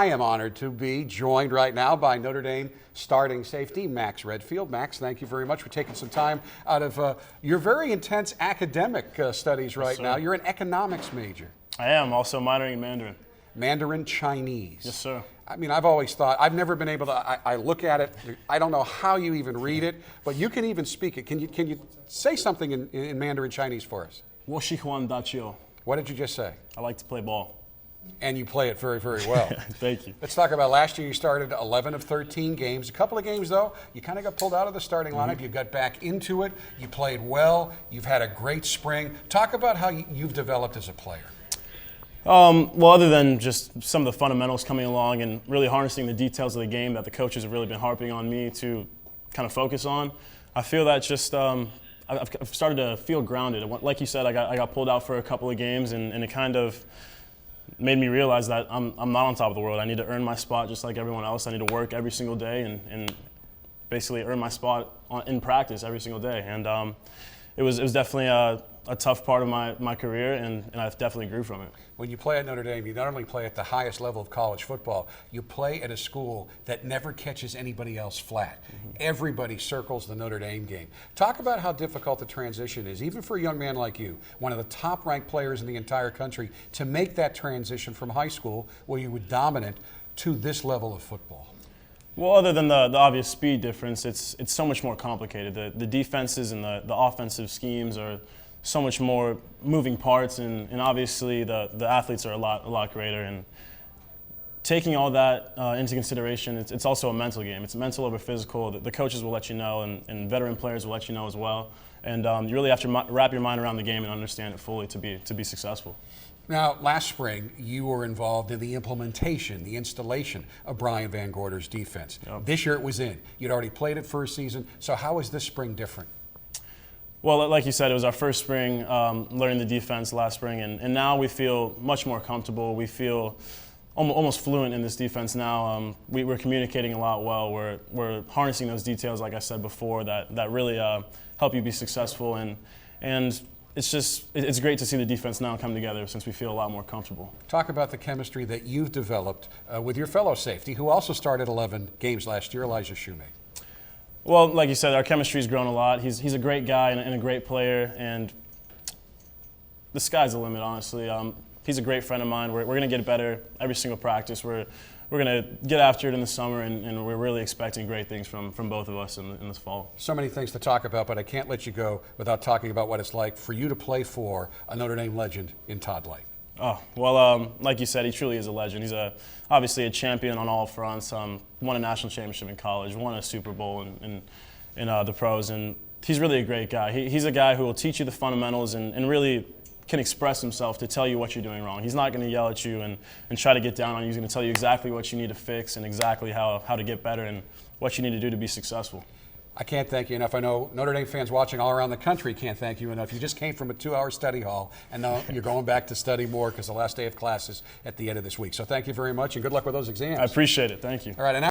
I am honored to be joined right now by Notre Dame starting safety, Max Redfield. Max, thank you very much for taking some time out of your very intense academic studies right now. You're an economics major. I am, also minoring in Mandarin. Mandarin Chinese. Yes, sir. I mean, I've always thought, I've never been able to, I look at it, I don't know how you even read it, but you can even speak it. Can you say something in Mandarin Chinese for us? 我喜欢打球. What did you just say? I like to play ball. And you play it very, very well. Thank you. Let's talk about last year. You started 11 of 13 games. A couple of games, though, you kind of got pulled out of the starting lineup. You got back into it. You played well. You've had a great spring. Talk about how you've developed as a player. Well, other than just some of the fundamentals coming along and really harnessing the details of the game that the coaches have really been harping on me to kind of focus on, I feel that just I've started to feel grounded. Like you said, I got pulled out for a couple of games, and it kind of made me realize that I'm not on top of the world. I need to earn my spot just like everyone else. I need to work every single day and basically earn my spot in practice every single day. And it was definitely a tough part of my career, and I definitely grew from it. When you play at Notre Dame, you not only play at the highest level of college football, you play at a school that never catches anybody else flat. Everybody circles the Notre Dame game. Talk about how difficult the transition is, even for a young man like you, one of the top-ranked players in the entire country, to make that transition from high school, where you were dominant, to this level of football. Well, other than the obvious speed difference, it's so much more complicated. The defenses and the offensive schemes are so much more moving parts, and obviously the athletes are a lot greater. And taking all that into consideration, it's also a mental game. It's mental over physical. The coaches will let you know, and veteran players will let you know as well. And you really have to wrap your mind around the game and understand it fully to be successful. Now, last spring, you were involved in the implementation, the installation of Brian Van Gorder's defense. Yep. This year it was in. You'd already played it first season, so how is this spring different? Well, like you said, it was our first spring learning the defense last spring, and now we feel much more comfortable. We feel almost fluent in this defense now. We're communicating a lot well. We're harnessing those details, like I said before, that really help you be successful, and it's great to see the defense now come together since we feel a lot more comfortable. Talk about the chemistry that you've developed with your fellow safety, who also started 11 games last year, Elijah Shoemake. Well, like you said, our chemistry's grown a lot. He's a great guy and a great player, and the sky's the limit, honestly. He's a great friend of mine. We're going to get better every single practice. We're going to get after it in the summer, and we're really expecting great things from both of us in this fall. So many things to talk about, but I can't let you go without talking about what it's like for you to play for a Notre Dame legend in Todd Light. Oh, well, like you said, he truly is a legend. He's obviously a champion on all fronts. Won a national championship in college, won a Super Bowl in the pros, and he's really a great guy. He's a guy who will teach you the fundamentals and really can express himself to tell you what you're doing wrong. He's not going to yell at you and try to get down on you. He's going to tell you exactly what you need to fix and exactly how to get better and what you need to do to be successful. I can't thank you enough. I know Notre Dame fans watching all around the country can't thank you enough. You just came from a 2-hour study hall, and now you're going back to study more because the last day of class is at the end of this week. So thank you very much, and good luck with those exams. I appreciate it. Thank you. All right. And